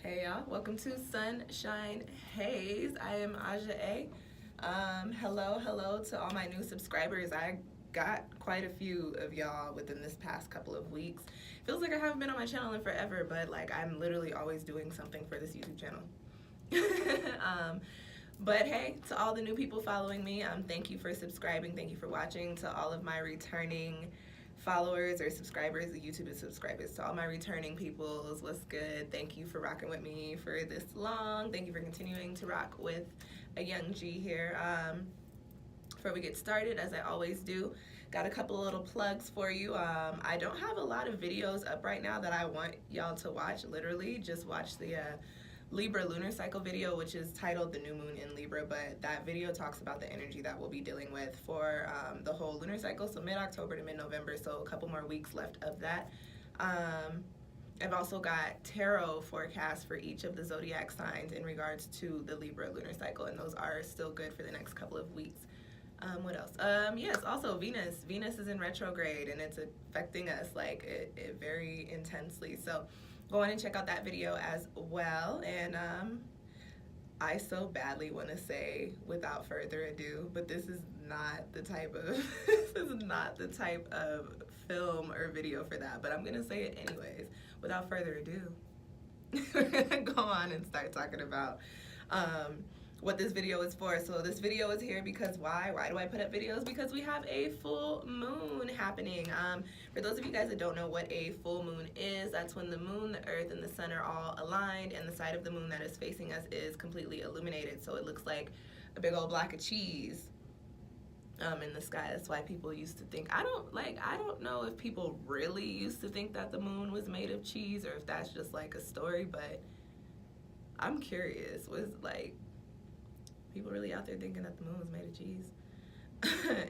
Hey y'all, welcome to Sunshine Haze. I am Aja A. Hello to all my new subscribers. I got quite a few of y'all within this past couple of weeks. Feels like I haven't been on my channel in forever, but like I'm literally always doing something for this YouTube channel. But hey, to all the new people following me, thank you for subscribing, thank you for watching. To all of my returning followers or subscribers, the YouTube subscribers, to all my returning peoples, what's good? Thank you for rocking with me for this long. Thank you for continuing to rock with a young G here. Before we get started, as I always do, got a couple little plugs for you. I don't have a lot of videos up right now that I want y'all to watch. Literally just watch the Libra lunar cycle video, which is titled The New Moon in Libra, but that video talks about the energy that we'll be dealing with for the whole lunar cycle, so mid-October to mid-November, so a couple more weeks left of that. I've also got tarot forecasts for each of the zodiac signs in regards to the Libra lunar cycle, and those are still good for the next couple of weeks. What else? Yes, also Venus is in retrograde, and it's affecting us like it very intensely, so go on and check out that video as well. And I so badly want to say without further ado, but this is not the type of film or video for that, but I'm gonna say it anyways. Without further ado, we're gonna go on and start talking about what this video is for. So this video is here because why do I put up videos? Because we have a full moon happening. For those of you guys that don't know what a full moon is, that's when the moon, the earth, and the sun are all aligned, and the side of the moon that is facing us is completely illuminated, so it looks like a big old block of cheese in the sky. That's why people used to think, I don't know if people really used to think that the moon was made of cheese or if that's just like a story, but I'm curious. Was like people really out there thinking that the moon was made of cheese?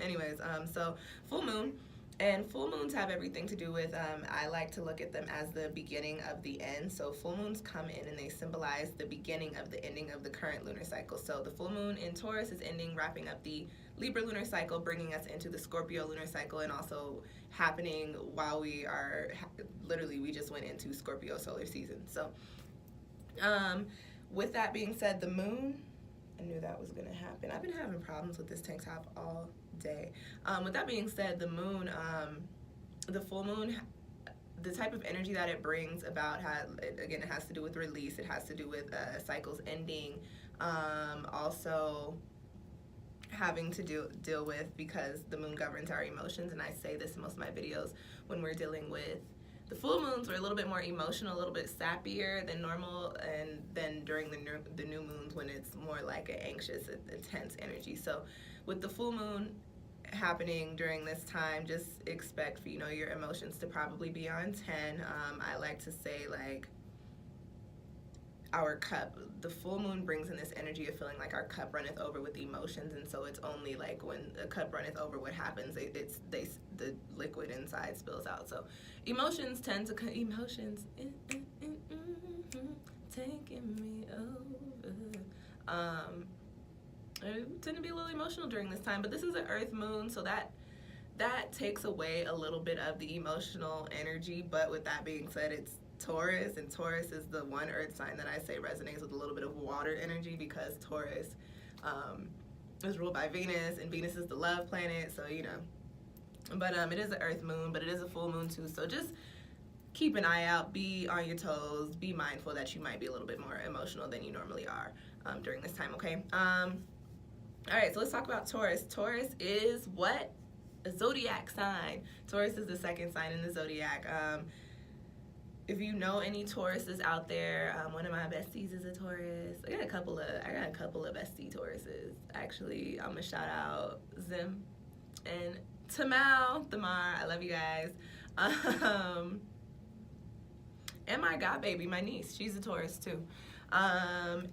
Anyways, so full moon, and full moons have everything to do with, I like to look at them as the beginning of the end. So full moons come in and they symbolize the beginning of the ending of the current lunar cycle. So the full moon in Taurus is ending, wrapping up the Libra lunar cycle, bringing us into the Scorpio lunar cycle, and also happening while we are, literally we just went into Scorpio solar season. So with that being said, the moon, I knew that was gonna happen. I've been having problems with this tank top all day. With that being said, the moon, the full moon, the type of energy that it brings about, again, it has to do with release. It has to do with cycles ending. Also having to deal with, because the moon governs our emotions, and I say this in most of my videos, when we're dealing with the full moons, we're a little bit more emotional, a little bit sappier than normal, and then during the new moons when it's more like an anxious, intense energy. So with the full moon happening during this time, just expect for, your emotions to probably be on 10. I like to say, like, our cup, the full moon brings in this energy of feeling like our cup runneth over with emotions, and so it's only like when a cup runneth over, what happens, the liquid inside spills out. So emotions tend to taking me over. I tend to be a little emotional during this time, but this is an earth moon, so that takes away a little bit of the emotional energy. But with that being said, it's Taurus, and Taurus is the one earth sign that I say resonates with a little bit of water energy, because Taurus is ruled by Venus, and Venus is the love planet, so but it is an earth moon, but it is a full moon too, so just keep an eye out, be on your toes, be mindful that you might be a little bit more emotional than you normally are during this time, okay? All right, so let's talk about Taurus. Taurus is what? A zodiac sign. Taurus is the second sign in the zodiac. If you know any Tauruses out there, one of my besties is a Taurus. I got a couple of bestie Tauruses. Actually, I'm gonna shout out Zim and Tamar. I love you guys. And my god baby, my niece, she's a Taurus too.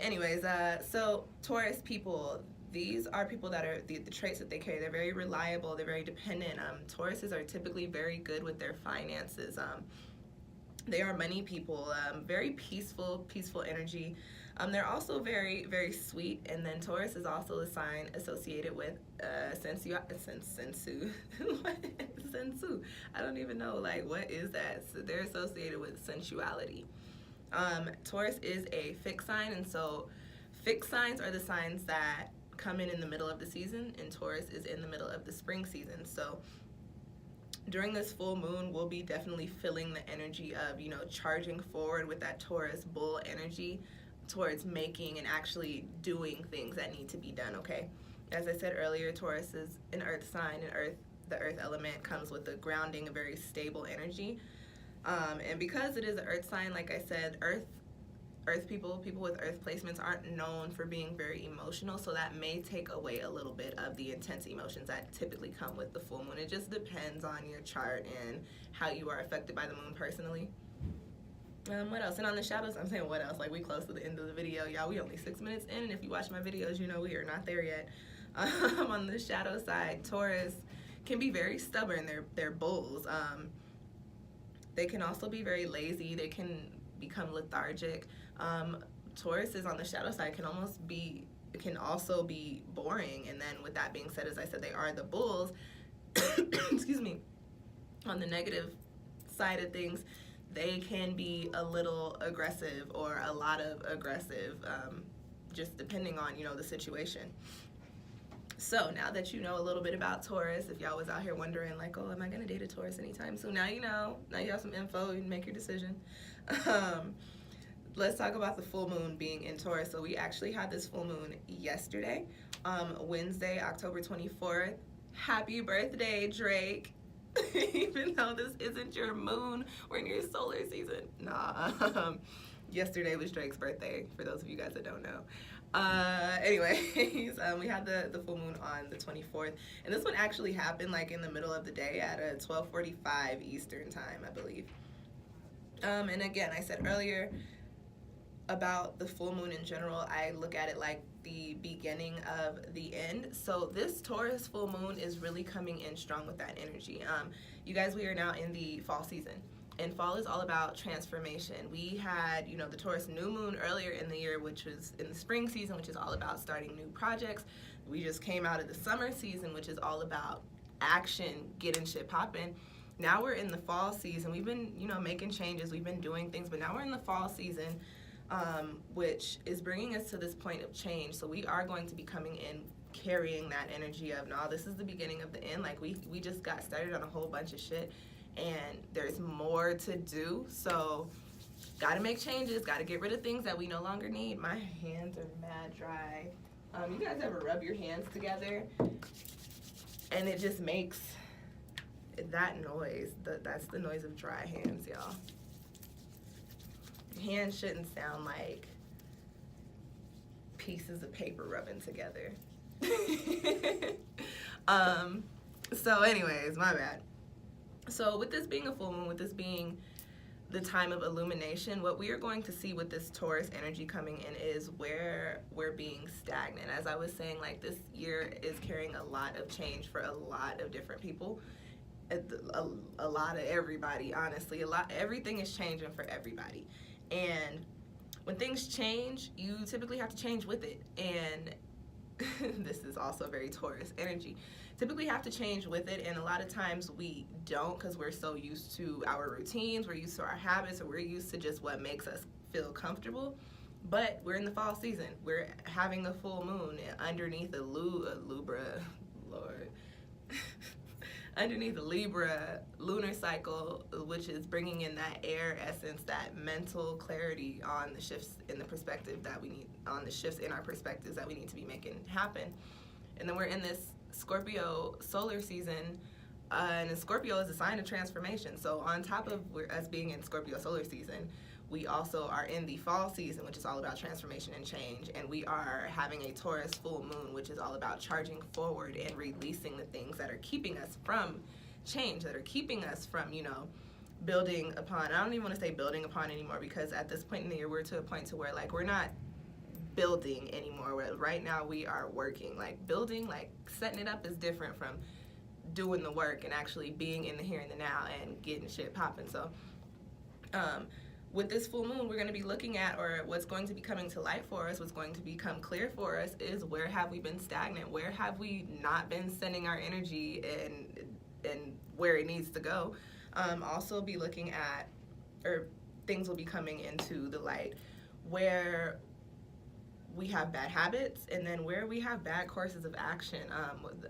Anyways, so Taurus people, these are people that are the traits that they carry. They're very reliable. They're very dependent. Tauruses are typically very good with their finances. They are money people, very peaceful energy. They're also very, very sweet. And then Taurus is also a sign associated with sensu. I don't even know, like, what is that? So they're associated with sensuality. Taurus is a fixed sign, and so fixed signs are the signs that come in the middle of the season, and Taurus is in the middle of the spring season. So during this full moon, we'll be definitely feeling the energy of, you know, charging forward with that Taurus bull energy towards making and actually doing things that need to be done, okay? As I said earlier, Taurus is an earth sign, and the earth element comes with a grounding, a very stable energy. And because it is an earth sign, like I said, earth people with earth placements aren't known for being very emotional, so that may take away a little bit of the intense emotions that typically come with the full moon. It just depends on your chart and how you are affected by the moon personally. What else? And on the shadows, I'm saying what else? Like, we close to the end of the video, y'all. We only 6 minutes in, and if you watch my videos, you know we are not there yet. On the shadow side, Taurus can be very stubborn. They're bulls. They can also be very lazy. They can become lethargic. Taurus is on the shadow side, can also be boring. And then with that being said, as I said, they are the bulls. Excuse me. On the negative side of things, they can be a little aggressive or a lot of aggressive, just depending on, you know, the situation. So now that you know a little bit about Taurus, if y'all was out here wondering like, oh, am I gonna date a Taurus anytime soon? Now you know. Now you have some info. You can make your decision. Let's talk about the full moon being in Taurus. So we actually had this full moon yesterday, Wednesday, October 24th. Happy birthday, Drake. Even though this isn't your moon, we're in your solar season. Nah. Yesterday was Drake's birthday, for those of you guys that don't know. Anyways, we had the full moon on the 24th, and this one actually happened like in the middle of the day at 12:45 Eastern time, I believe. And again, I said earlier about the full moon in general, I look at it like the beginning of the end. So this Taurus full moon is really coming in strong with that energy. You guys, we are now in the fall season, and fall is all about transformation. We had, you know, the Taurus new moon earlier in the year, which was in the spring season, which is all about starting new projects. We just came out of the summer season, which is all about action, getting shit popping. Now we're in the fall season. We've been, you know, making changes. We've been doing things, but now we're in the fall season, which is bringing us to this point of change. So we are going to be coming in carrying that energy of, no, this is the beginning of the end. Like, we just got started on a whole bunch of shit, and there's more to do. So gotta make changes, gotta get rid of things that we no longer need. My hands are mad dry. You guys ever rub your hands together and it just makes that noise? That's the noise of dry hands, y'all. Hands shouldn't sound like pieces of paper rubbing together. So anyways, my bad. So with this being a full moon, with this being the time of illumination, what we are going to see with this Taurus energy coming in is where we're being stagnant. As I was saying, like, this year is carrying a lot of change for a lot of different people. A lot of everybody, honestly. Everything is changing for everybody. And when things change, you typically have to change with it. And this is also very Taurus energy. Typically have to change with it, and a lot of times we don't, because we're so used to our routines, we're used to our habits, or we're used to just what makes us feel comfortable. But we're in the fall season. We're having a full moon underneath a Libra, Lord. Underneath the Libra lunar cycle, which is bringing in that air essence, that mental clarity on the shifts in the perspective that we need, on the shifts in our perspectives that we need to be making happen. And then we're in this Scorpio solar season, and Scorpio is a sign of transformation. So on top of us being in Scorpio solar season, we also are in the fall season, which is all about transformation and change. And we are having a Taurus full moon, which is all about charging forward and releasing the things that are keeping us from change, that are keeping us from, you know, building upon. I don't even want to say building upon anymore, because at this point in the year, we're to a point to where, like, we're not building anymore. Where right now we are working. Like, building, like setting it up, is different from doing the work and actually being in the here and the now and getting shit popping. So with this full moon, we're going to be looking at, or what's going to be coming to light for us, what's going to become clear for us, is where have we been stagnant? Where have we not been sending our energy and where it needs to go? Also be looking at, or things will be coming into the light where we have bad habits, and then where we have bad courses of action.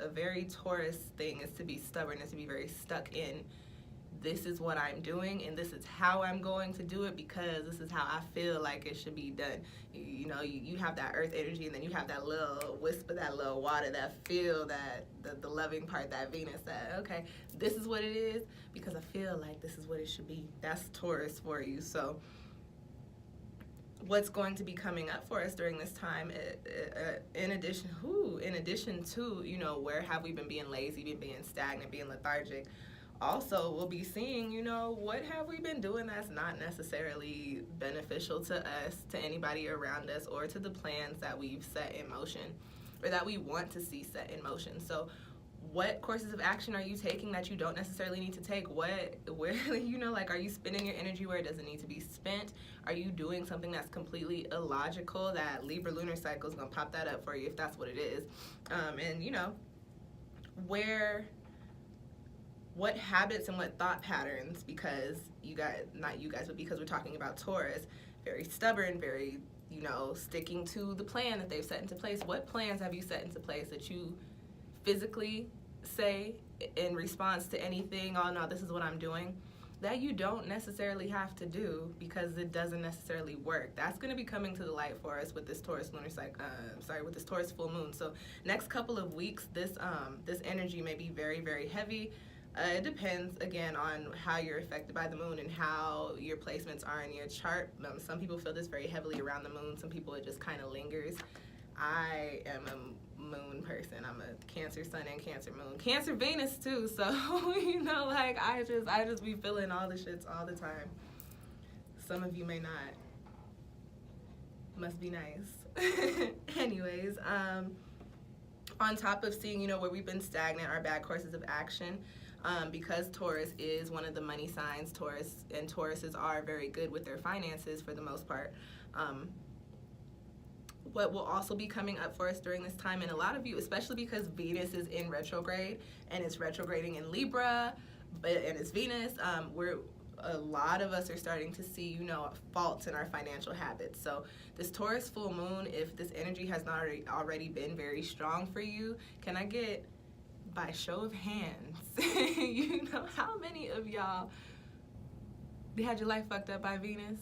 A very Taurus thing is to be stubborn, is to be very stuck in, this is what I'm doing and this is how I'm going to do it because this is how I feel like it should be done. You know, you have that earth energy, and then you have that little wisp of that little water, that feel, that the loving part, that Venus, that, okay, this is what it is because I feel like this is what it should be. That's Taurus for you. So what's going to be coming up for us during this time, in addition to, you know, where have we been being lazy, being stagnant, being lethargic, also we'll be seeing, you know, what have we been doing that's not necessarily beneficial to us, to anybody around us, or to the plans that we've set in motion or that we want to see set in motion. So what courses of action are you taking that you don't necessarily need to take? Where, you know, like, are you spending your energy where it doesn't need to be spent? Are you doing something that's completely illogical? That Libra lunar cycle is going to pop that up for you if that's what it is. And, you know, what habits and what thought patterns, because you guys, not you guys, but because we're talking about Taurus, very stubborn, very, you know, sticking to the plan that they've set into place. What plans have you set into place that you physically say in response to anything, oh no, this is what I'm doing, that you don't necessarily have to do because it doesn't necessarily work? That's going to be coming to the light for us with this Taurus lunar cycle, with this Taurus full moon. So next couple of weeks, this energy may be very, very heavy. It depends, again, on how you're affected by the moon and how your placements are in your chart. Some people feel this very heavily around the moon. Some people, it just kind of lingers. I am a moon person. I'm a Cancer sun and Cancer moon. Cancer Venus, too. So, you know, like, I just be feeling all the shits all the time. Some of you may not. Must be nice. Anyways, on top of seeing, you know, where we've been stagnant, our bad courses of action, because Taurus is one of the money signs, Tauruses are very good with their finances for the most part. What will also be coming up for us during this time, and a lot of you, especially because Venus is in retrograde and it's retrograding in Libra, and it's Venus, a lot of us are starting to see, you know, faults in our financial habits. So this Taurus full moon, if this energy has not already been very strong for you, can I get, by show of hands, you know, how many of y'all had your life fucked up by Venus?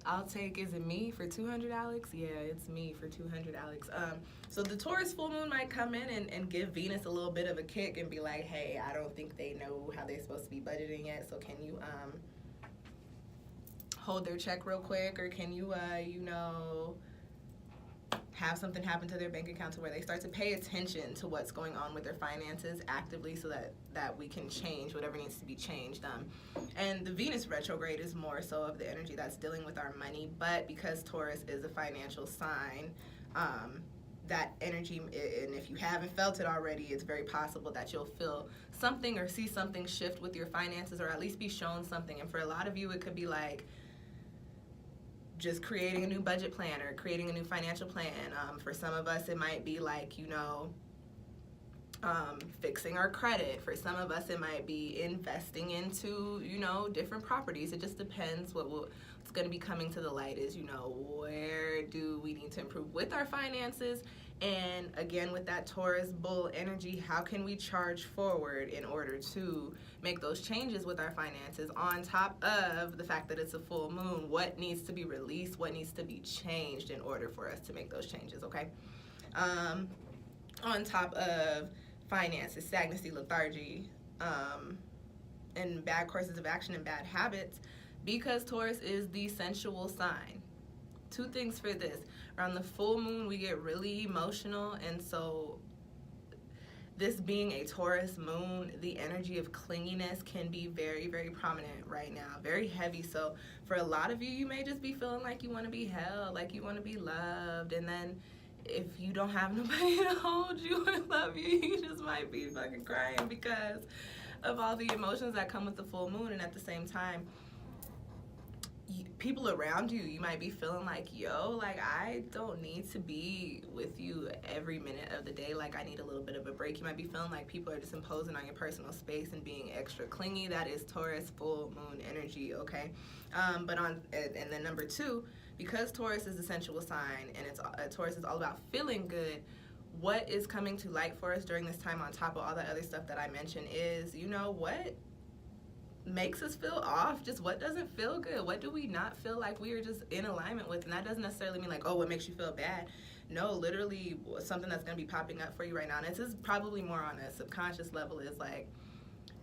I'll take, is it me for 200, Alex? Yeah, it's me for 200, Alex. So the Taurus full moon might come in and give Venus a little bit of a kick and be like, hey, I don't think they know how they're supposed to be budgeting yet, so can you hold their check real quick, or can you, you know, have something happen to their bank account to where they start to pay attention to what's going on with their finances actively, so that we can change whatever needs to be changed. And the Venus retrograde is more so of the energy that's dealing with our money, but because Taurus is a financial sign, that energy, and if you haven't felt it already, it's very possible that you'll feel something or see something shift with your finances, or at least be shown something. And for a lot of you, it could be like just creating a new budget plan or creating a new financial plan. For some of us, it might be like, you know, fixing our credit. For some of us, it might be investing into, you know, different properties. It just depends. What's going to be coming to the light is, you know, where do we need to improve with our finances? And again, with that Taurus bull energy, how can we charge forward in order to make those changes with our finances, on top of the fact that it's a full moon? What needs to be released? What needs to be changed in order for us to make those changes, okay? On top of finances, stagnancy, lethargy, and bad courses of action and bad habits, because Taurus is the sensual sign. Two things for this. Around the full moon, we get really emotional, and so this being a Taurus moon, the energy of clinginess can be very, very prominent right now, very heavy. So for a lot of you, you may just be feeling like you want to be held, like you want to be loved, and then if you don't have nobody to hold you or love you, you just might be fucking crying because of all the emotions that come with the full moon. And at the same time, people around you, you might be feeling like, yo, like, I don't need to be with you every minute of the day. Like, I need a little bit of a break. You might be feeling like people are just imposing on your personal space and being extra clingy. That is Taurus full moon energy, okay? And then number 2, because Taurus is the sensual sign and Taurus is all about feeling good, what is coming to light for us during this time, on top of all that other stuff that I mentioned, is, you know, what makes us feel off, just what doesn't feel good, what do we not feel like we are just in alignment with. And that doesn't necessarily mean like, oh, what makes you feel bad. No, literally something that's going to be popping up for you right now, and this is probably more on a subconscious level, is like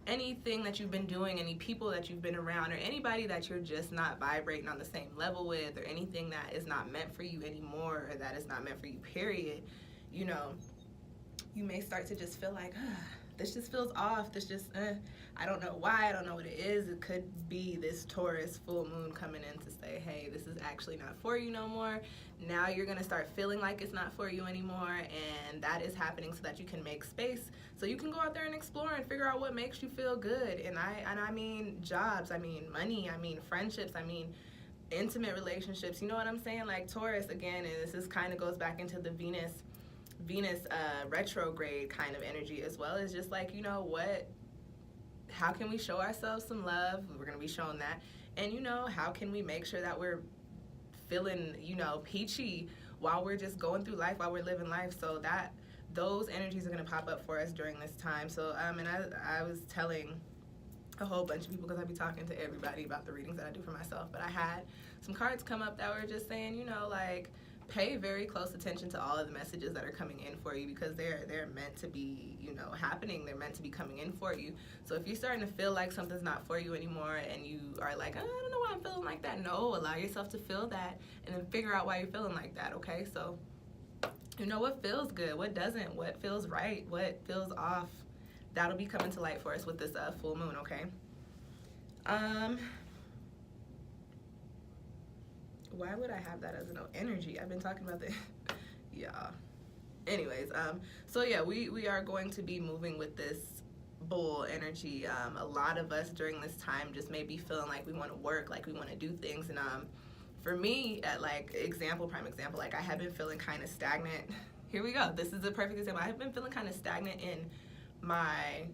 anything that you've been doing, any people that you've been around, or anybody that you're just not vibrating on the same level with, or anything that is not meant for you anymore, or that is not meant for you, period. You know, you may start to just feel like, this just feels off. This just, I don't know why. I don't know what it is. It could be this Taurus full moon coming in to say, hey, this is actually not for you no more. Now you're going to start feeling like it's not for you anymore. And that is happening so that you can make space, so you can go out there and explore and figure out what makes you feel good. And I mean jobs, I mean money, I mean friendships, I mean intimate relationships. You know what I'm saying? Like Taurus, again, and this kind of goes back into the Venus retrograde kind of energy as well. Is just like, you know what, how can we show ourselves some love? We're going to be shown that. And, you know, how can we make sure that we're feeling, you know, peachy while we're just going through life, while we're living life? So that those energies are going to pop up for us during this time. So and I was telling a whole bunch of people, because I be talking to everybody about the readings that I do for myself, but I had some cards come up that were just saying, you know, like, pay very close attention to all of the messages that are coming in for you, because they're meant to be, you know, happening. They're meant to be coming in for you. So if you're starting to feel like something's not for you anymore, and you are like, I don't know why I'm feeling like that, no, allow yourself to feel that, and then figure out why you're feeling like that, okay? So, you know, what feels good, what doesn't, what feels right, what feels off, that'll be coming to light for us with this full moon, okay? Why would I have that as an energy? I've been talking about the yeah. Anyways, so yeah, we are going to be moving with this bull energy. A lot of us during this time just may be feeling like we want to work, like we want to do things. And for me, at like prime example, like I have been feeling kind of stagnant. Here we go. This is a perfect example. I have been feeling kind of stagnant in my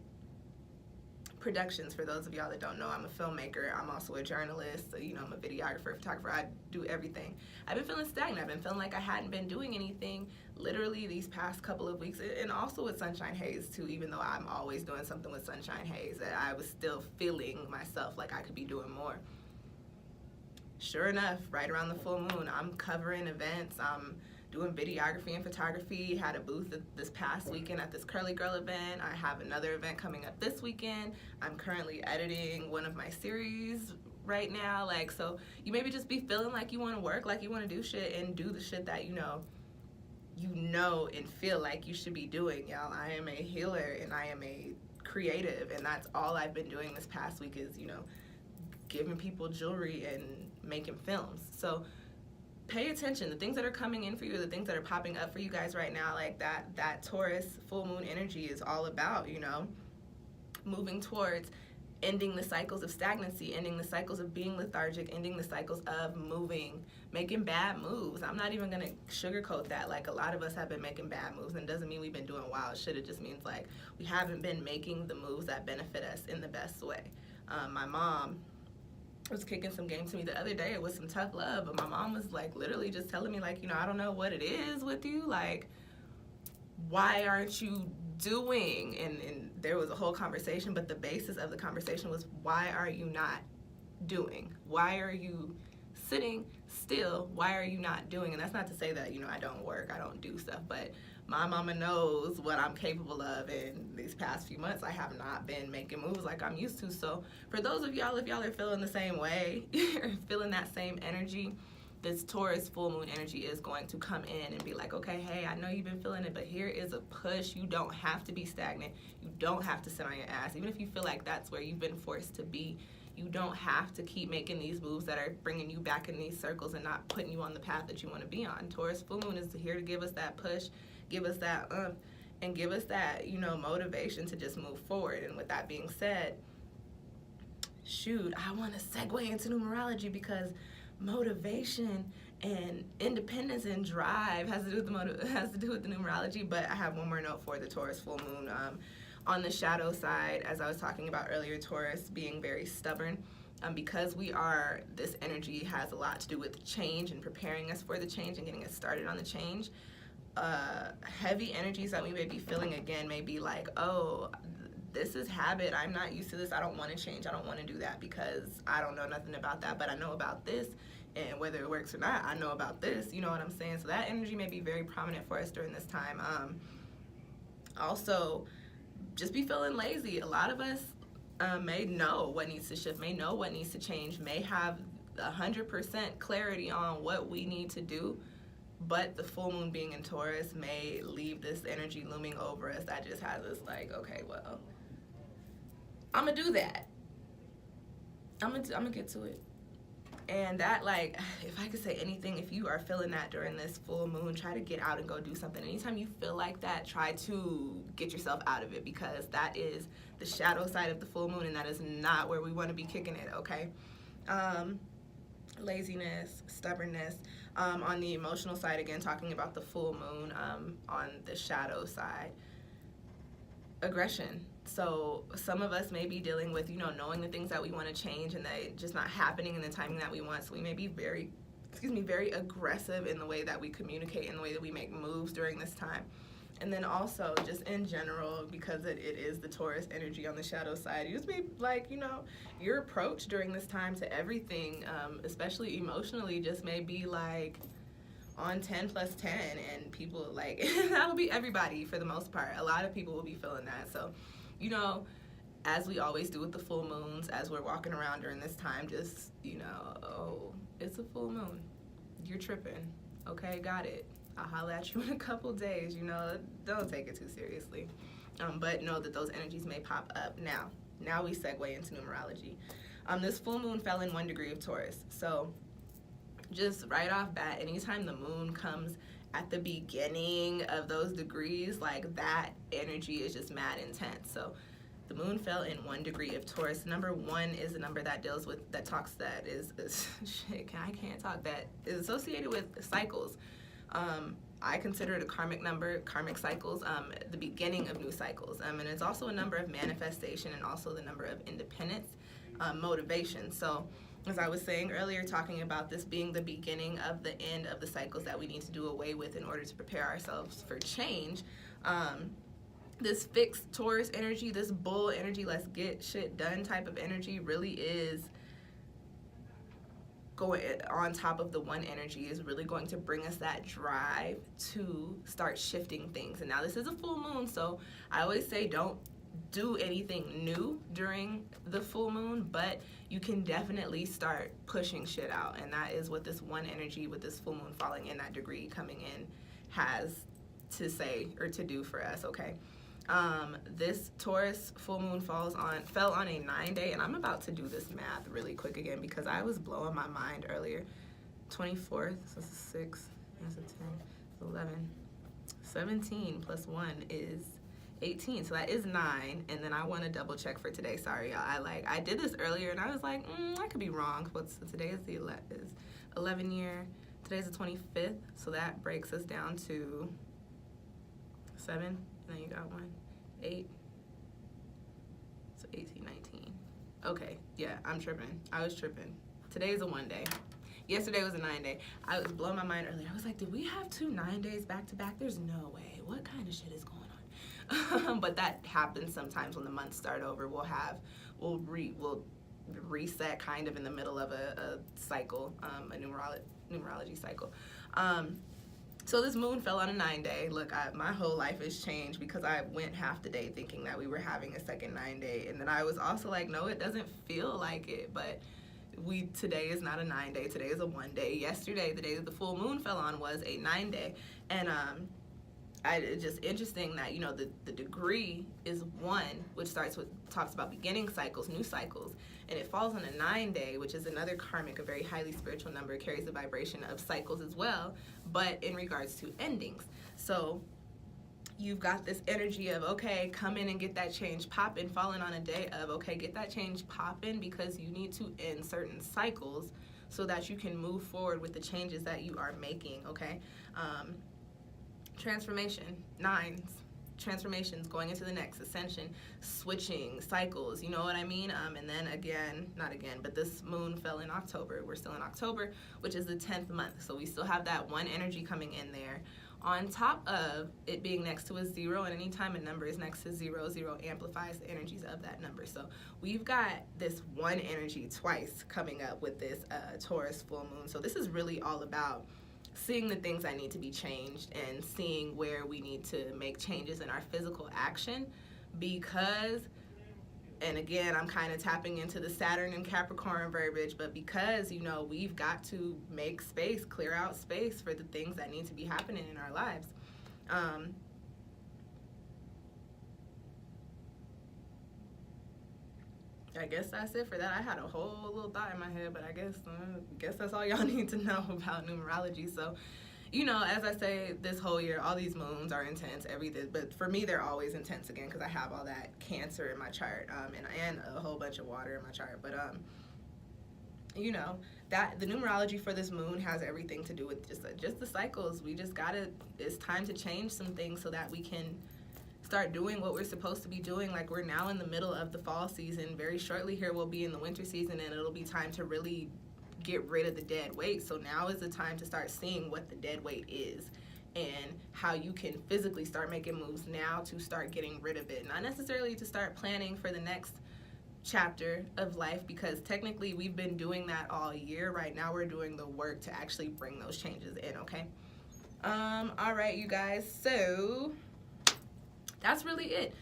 productions. For those of y'all that don't know, I'm a filmmaker. I'm also a journalist. So, you know, I'm a videographer, photographer. I do everything. I've been feeling stagnant. I've been feeling like I hadn't been doing anything literally these past couple of weeks, and also with Sunshine Haze too, even though I'm always doing something with Sunshine Haze, that I was still feeling myself like I could be doing more. Sure enough, right around the full moon, I'm covering events. I'm doing videography and photography. Had a booth this past weekend at this Curly Girl event. I have another event coming up this weekend. I'm currently editing one of my series right now. Like, so you maybe just be feeling like you want to work, like you want to do shit, and do the shit that you know and feel like you should be doing, y'all. I am a healer and I am a creative, and that's all I've been doing this past week is, you know, giving people jewelry and making films. So pay attention. The things that are coming in for you, the things that are popping up for you guys right now, like that Taurus full moon energy is all about, you know, moving towards ending the cycles of stagnancy, ending the cycles of being lethargic, ending the cycles of moving, making bad moves. I'm not even gonna sugarcoat that. Like, a lot of us have been making bad moves, and it doesn't mean we've been doing wild shit. It just means like we haven't been making the moves that benefit us in the best way. My mom was kicking some game to me the other day. It was some tough love, but my mom was like literally just telling me, like, you know, I don't know what it is with you, like, why aren't you doing? And there was a whole conversation, but the basis of the conversation was, why are you not doing? Why are you sitting still? Why are you not doing? And that's not to say that, you know, I don't work, I don't do stuff, but my mama knows what I'm capable of, and these past few months I have not been making moves like I'm used to. So for those of y'all, if y'all are feeling the same way, or feeling that same energy, this Taurus full moon energy is going to come in and be like, okay, hey, I know you've been feeling it, but here is a push. You don't have to be stagnant. You don't have to sit on your ass. Even if you feel like that's where you've been forced to be, you don't have to keep making these moves that are bringing you back in these circles and not putting you on the path that you want to be on. Taurus full moon is here to give us that push, give us that and give us that, you know, motivation to just move forward. And with that being said, shoot, I want to segue into numerology because motivation and independence and drive has to do with the numerology. But I have one more note for the Taurus full moon. On the shadow side, as I was talking about earlier, Taurus being very stubborn. Because this energy has a lot to do with change and preparing us for the change and getting us started on the change. Heavy energies that we may be feeling again may be like, oh, this is habit. I'm not used to this. I don't want to change. I don't want to do that because I don't know nothing about that, but I know about this. And whether it works or not, I know about this. You know what I'm saying? So that energy may be very prominent for us during this time. Also, just be feeling lazy. A lot of us may know what needs to shift, may know what needs to change, may have 100% clarity on what we need to do, but the full moon being in Taurus may leave this energy looming over us that just has us like, okay, well, I'm gonna do that. I'm gonna get to it. And that, like, if I could say anything, if you are feeling that during this full moon, try to get out and go do something. Anytime you feel like that, try to get yourself out of it, because that is the shadow side of the full moon, and that is not where we want to be kicking it, okay? Laziness, stubbornness. On the emotional side, again, talking about the full moon, on the shadow side, aggression. So some of us may be dealing with, knowing the things that we want to change and they just not happening in the timing that we want. So we may be very aggressive in the way that we communicate, in the way that we make moves during this time. And then also just in general, because it is the Taurus energy on the shadow side, you just be like, your approach during this time to everything, especially emotionally, just may be like on 10 plus 10, and people like, that'll be everybody for the most part. A lot of people will be feeling that. So, as we always do with the full moons, as we're walking around during this time, just, oh, it's a full moon. You're tripping. Okay, got it. I'll holler at you in a couple days, don't take it too seriously. But know that those energies may pop up. Now we segue into numerology. This full moon fell in 1 degree of Taurus. So just right off bat, anytime the moon comes at the beginning of those degrees, like that energy is just mad intense. So the moon fell in 1 degree of Taurus. Number 1 is a number that deals with, that is associated with cycles. I consider it a karmic number, karmic cycles, the beginning of new cycles. And it's also a number of manifestation and also the number of independence, motivation. So as I was saying earlier, talking about this being the beginning of the end of the cycles that we need to do away with in order to prepare ourselves for change. This fixed Taurus energy, this bull energy, let's get shit done type of energy, really is going on top of the 1 energy, is really going to bring us that drive to start shifting things. And now this is a full moon, so I always say don't do anything new during the full moon, but you can definitely start pushing shit out. And that is what this 1 energy with this full moon falling in that degree coming in has to say or to do for us, okay? This Taurus full moon fell on a 9-day, and I'm about to do this math really quick again because I was blowing my mind earlier. 24th, so it's 6, that's a 10, 11, 17 plus 1 is 18, so that is 9. And then I want to double check for today. Sorry, y'all. I did this earlier, and I was like, I could be wrong. Today is the 11 year. Today's the 25th, so that breaks us down to 7. Then you got 1, 8. So 18, 19. Okay, yeah, I'm tripping. I was tripping. Today is a 1 day. Yesterday was a 9-day. I was blowing my mind earlier. I was like, did we have 2 9 days back to back? There's no way. What kind of shit is going on? But that happens sometimes when the months start over. We'll reset kind of in the middle of a cycle, a numerology cycle. So this moon fell on a 9-day. Look, my whole life has changed because I went half the day thinking that we were having a second 9-day. And then I was also like, no, it doesn't feel like it. But today is not a 9-day. Today is a 1 day. Yesterday, the day that the full moon fell on, was a 9-day. And it's just interesting that, the degree is 1, which talks about beginning cycles, new cycles. And it falls on a 9-day, which is another karmic, a very highly spiritual number. It carries the vibration of cycles as well, but in regards to endings. So you've got this energy of, okay, come in and get that change popping, falling on a day of, okay, get that change popping, because you need to end certain cycles so that you can move forward with the changes that you are making, okay? Transformation, nines, transformations, going into the next, ascension, switching, cycles, you know what I mean? And then again, not again, but this moon fell in October. We're still in October, which is the 10th month. So we still have that one energy coming in there. On top of it being next to a 0, and anytime a number is next to 0, 0 amplifies the energies of that number. So we've got this one energy twice coming up with this Taurus full moon. So this is really all about seeing the things that need to be changed and seeing where we need to make changes in our physical action, because, and again, I'm kind of tapping into the Saturn and Capricorn verbiage, but because, you know, we've got to make space, clear out space for the things that need to be happening in our lives. I guess that's it for that. I had a whole little thought in my head, but I guess that's all y'all need to know about numerology. So, you know, as I say, this whole year, all these moons are intense, everything. But for me, they're always intense again, because I have all that Cancer in my chart, and a whole bunch of water in my chart. But you know, that the numerology for this moon has everything to do with just the cycles. We just gotta. It's time to change some things so that we can start doing what we're supposed to be doing. Like, we're now in the middle of the fall season. Very shortly here we'll be in the winter season, and it'll be time to really get rid of the dead weight. So now is the time to start seeing what the dead weight is and how you can physically start making moves now to start getting rid of it. Not necessarily to start planning for the next chapter of life, because technically we've been doing that all year. Right now we're doing the work to actually bring those changes in, okay? All right, you guys, so that's really it.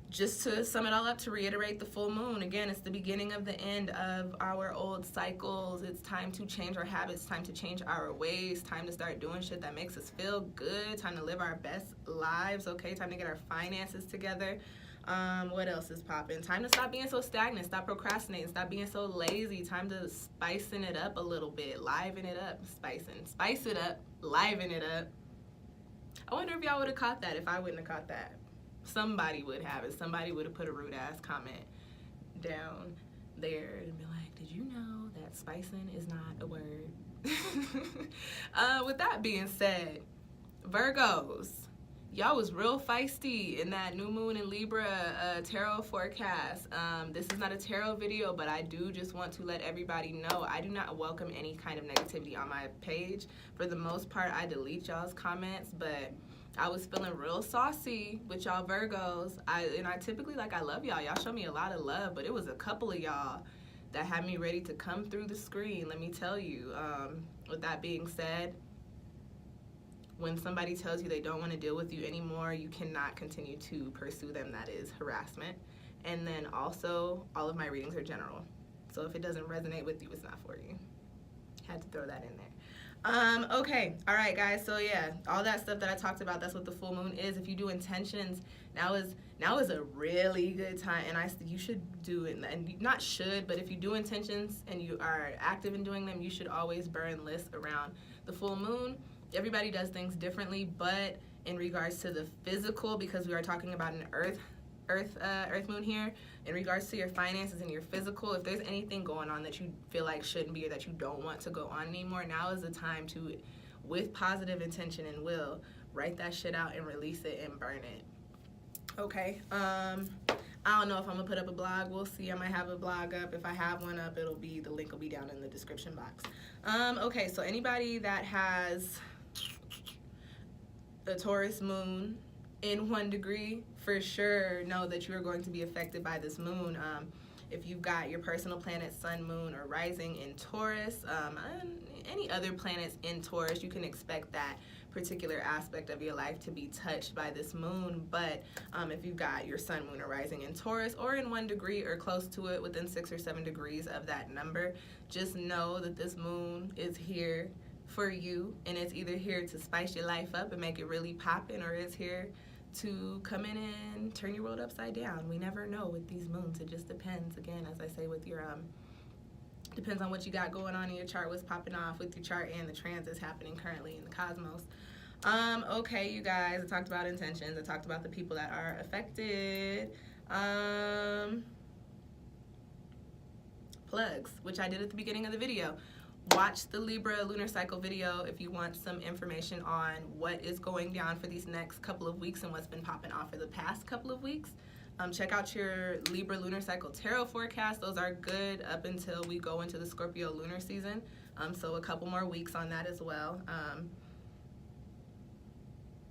Just to sum it all up, to reiterate the full moon, again, it's the beginning of the end of our old cycles. It's time to change our habits, time to change our ways, time to start doing shit that makes us feel good, time to live our best lives, okay? Time to get our finances together. What else is popping? Time to stop being so stagnant, stop procrastinating, stop being so lazy. Time to spicing it up a little bit, liven it up, spice it up, liven it up. I wonder if y'all would have caught that if I wouldn't have caught that. Somebody would have it. Somebody would have put a rude ass comment down there and be like, did you know that spicing is not a word? With that being said, Virgos, y'all was real feisty in that new moon in Libra tarot forecast. This is not a tarot video, but I do just want to let everybody know I do not welcome any kind of negativity on my page. For the most part, I delete y'all's comments, but I was feeling real saucy with y'all Virgos. I typically, like, I love y'all. Y'all show me a lot of love, but it was a couple of y'all that had me ready to come through the screen, let me tell you. With that being said, when somebody tells you they don't want to deal with you anymore, you cannot continue to pursue them. That is harassment. And then also, all of my readings are general. So if it doesn't resonate with you, it's not for you. Had to throw that in there. Okay, all right, guys. So yeah, all that stuff that I talked about, that's what the full moon is. If you do intentions, now is a really good time, and you should do it. And not should, but if you do intentions and you are active in doing them, you should always burn lists around the full moon. Everybody does things differently, but in regards to the physical, because we are talking about an earth moon here, in regards to your finances and your physical, if there's anything going on that you feel like shouldn't be or that you don't want to go on anymore, now is the time to, with positive intention and will, write that shit out and release it and burn it. Okay, I don't know if I'm gonna put up a blog. We'll see. I might have a blog up. If I have one up, the link will be down in the description box. Okay, so anybody that has a Taurus moon in 1 degree, for sure know that you are going to be affected by this moon. If you've got your personal planet, sun, moon, or rising in Taurus, any other planets in Taurus, you can expect that particular aspect of your life to be touched by this moon. But if you've got your sun, moon, or rising in Taurus, or in 1 degree or close to it, within 6 or 7 degrees of that number, just know that this moon is here for you, and it's either here to spice your life up and make it really poppin', or it's here to come in and turn your world upside down. We never know with these moons. It just depends. Again, as I say, with your depends on what you got going on in your chart, what's popping off with your chart, and the transits happening currently in the cosmos. Okay, you guys, I talked about intentions. I talked about the people that are affected. Plugs, which I did at the beginning of the video. Watch the Libra lunar cycle video if you want some information on what is going down for these next couple of weeks and what's been popping off for the past couple of weeks. Check out your Libra lunar cycle tarot forecast. Those are good up until we go into the Scorpio lunar season. So a couple more weeks on that as well.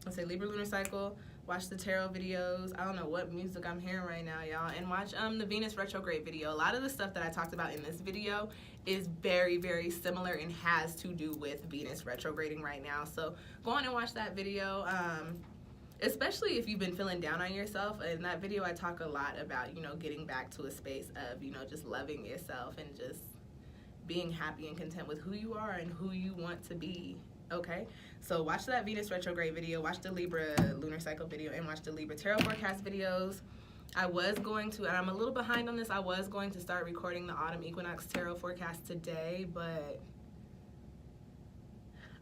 Let's say Libra lunar cycle. Watch the tarot videos. I don't know what music I'm hearing right now, y'all. And watch the Venus retrograde video. A lot of the stuff that I talked about in this video is very, very similar and has to do with Venus retrograding right now. So go on and watch that video. Especially if you've been feeling down on yourself. In that video, I talk a lot about, you know, getting back to a space of, you know, just loving yourself and just being happy and content with who you are and who you want to be. Okay, so watch that Venus retrograde video, watch the Libra lunar cycle video, and watch the Libra tarot forecast videos. I was going to, and I'm a little behind on this, I was going to start recording the autumn equinox tarot forecast today, but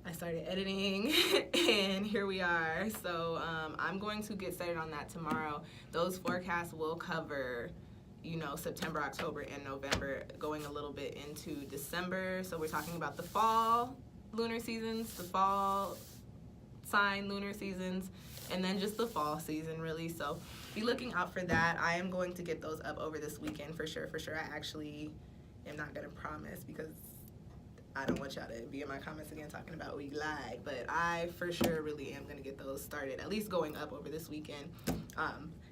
I started editing and here we are. So I'm going to get started on that tomorrow. Those forecasts will cover, you know, September, October, and November, going a little bit into December. So we're talking about the fall lunar seasons, the fall sign lunar seasons, and then just the fall season, really. So be looking out for that. I am going to get those up over this weekend for sure. I actually am not going to promise because I don't want y'all to be in my comments again talking about we lied, but I for sure really am going to get those started, at least going up over this weekend,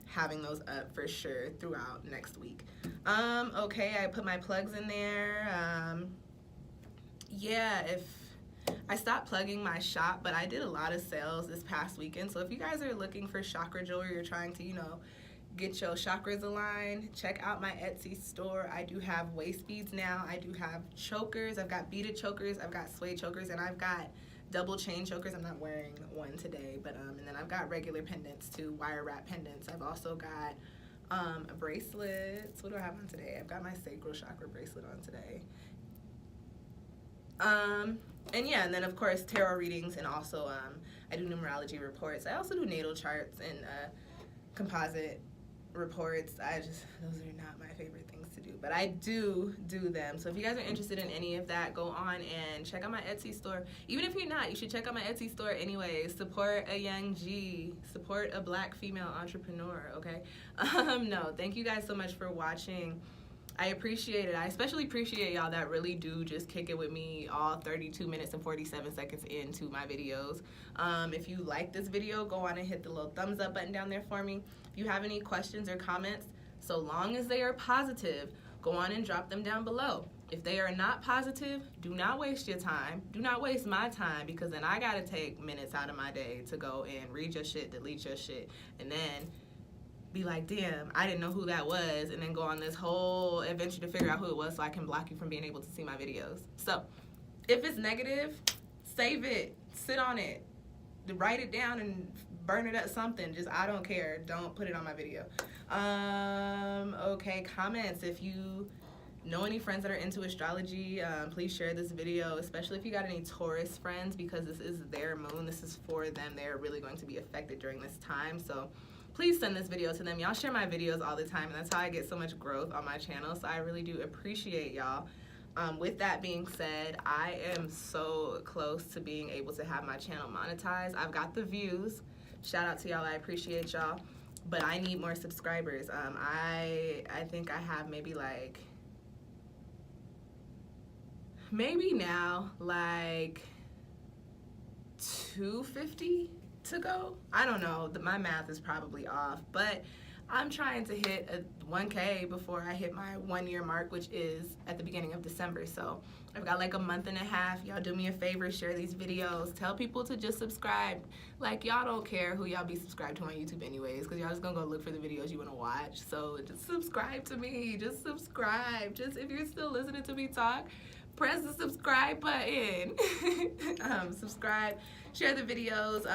having those up for sure throughout next week. Okay, I put my plugs in there. Yeah, if I stopped plugging my shop, but I did a lot of sales this past weekend. So if you guys are looking for chakra jewelry, you're trying to, you know, get your chakras aligned, check out my Etsy store. I do have waist beads now. I do have chokers. I've got beaded chokers. I've got suede chokers, and I've got double chain chokers. I'm not wearing one today, but and then I've got regular pendants too, wire wrap pendants. I've also got bracelets. What do I have on today? I've got my sacral chakra bracelet on today. And yeah, and then of course tarot readings, and also I do numerology reports. I also do natal charts and composite reports. Those are not my favorite things to do, but I do them. So if you guys are interested in any of that, go on and check out my Etsy store. Even if you're not, you should check out my Etsy store anyways. Support a young G, support a black female entrepreneur, okay? No, thank you guys so much for watching. I appreciate it. I especially appreciate y'all that really do just kick it with me all 32 minutes and 47 seconds into my videos. If you like this video, go on and hit the little thumbs up button down there for me. If you have any questions or comments, so long as they are positive, go on and drop them down below. If they are not positive, do not waste your time. Do not waste my time, because then I gotta take minutes out of my day to go and read your shit, delete your shit, and then be like, damn, I didn't know who that was, and then go on this whole adventure to figure out who it was so I can block you from being able to see my videos. So if it's negative, save it, sit on it, write it down and burn it up, something. Just, I don't care, don't put it on my video. Okay, comments. If you know any friends that are into astrology, please share this video, especially if you got any Taurus friends, because this is their moon. This is for them. They're really going to be affected during this time. So please send this video to them. Y'all share my videos all the time, and that's how I get so much growth on my channel. So I really do appreciate y'all. With that being said, I am so close to being able to have my channel monetized. I've got the views. Shout out to y'all. I appreciate y'all. But I need more subscribers. I think I have maybe now like 250 to go. I don't know, my math is probably off, but I'm trying to hit a 1K before I hit my 1 year mark, which is at the beginning of December. So I've got like a month and a half. Y'all do me a favor, share these videos, tell people to just subscribe. Like, y'all don't care who y'all be subscribed to on YouTube anyways, because y'all just gonna go look for the videos you want to watch. So just subscribe to me, just subscribe. Just, if you're still listening to me talk, press the subscribe button. Subscribe, share the videos,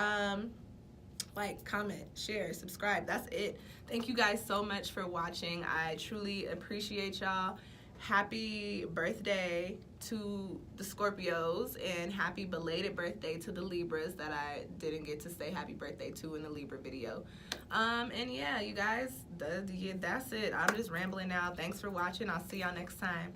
like, comment, share, subscribe. That's it. Thank you guys so much for watching. I truly appreciate y'all. happy birthday to the Scorpios, and happy belated birthday to the Libras that I didn't get to say happy birthday to in the Libra video. And yeah, you guys, that's it. I'm just rambling now. Thanks for watching. I'll see y'all next time.